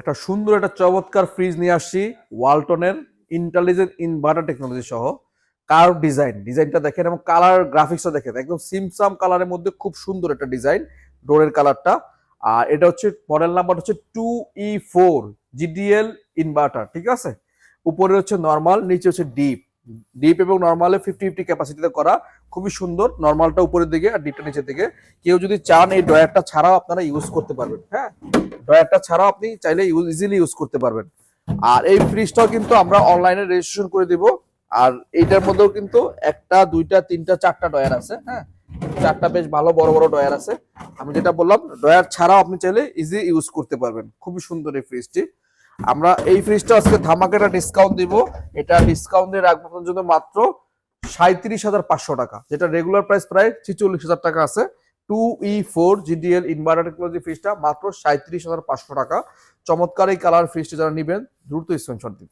একটা সুন্দর একটা চমৎকার ফ্রিজ নিয়ে আসছি ওয়ালটনের ইন্টেলিজেন্ট ইনভার্টার টেকনোলজি সহ। কার্ভ ডিজাইনটা দেখেন এবং কালার গ্রাফিক্সটা দেখেন, একদম সিমসাম কালারের মধ্যে খুব সুন্দর একটা ডিজাইন ডোরের কালারটা। আর এটা হচ্ছে মডেল নাম্বার হচ্ছে 2E4 জিডিএল ইনভার্টার, ঠিক আছে। উপরে হচ্ছে নর্মাল, নিচে হচ্ছে ডিপ। ডিপ এবং নর্মালে 50-50 ক্যাপাসিটিতে করা, খুবই সুন্দর। নর্মালটা উপরের দিকে আর ডিপটা নিচের দিকে। কেউ যদি চান এই ড্রয়ারটা ছাড়াও আপনারা ইউজ করতে পারবেন, হ্যাঁ, ড্রয়ারটা ছাড়াও আপনি চাইলে ইজিলি ইউজ করতে পারবেন। আর এই ফ্রিজটাও কিন্তু আমরা অনলাইনে রেজিস্ট্রেশন করে দিব। আর এইটার মধ্যেও কিন্তু একটা দুইটা তিনটা চারটা ড্রয়ার আছে, হ্যাঁ, চারটা বেশ ভালো বড় বড় ড্রয়ার আছে। আমি যেটা বললাম, ড্রয়ার ছাড়াও আপনি চাইলে ইজি ইউজ করতে পারবেন। খুবই সুন্দর এই ফ্রিজটি। আমরা এই ফ্রিজটা আজকে ধামাকা ডিসকাউন্ট দিব। এটা ডিসকাউন্ট দিয়ে রাখবো আপনার জন্য মাত্র 37,500 টাকা, যেটা রেগুলার প্রাইস প্রায় 46,000 টাকা আছে। 2E4 জিডিএল ইনভার্টার টেকনোলজি ফ্রিজটা মাত্র 37,500 টাকা। চমৎকার এই কালার ফ্রিজটি যারা নেবেন দ্রুত স্ক্রিনশট দিন।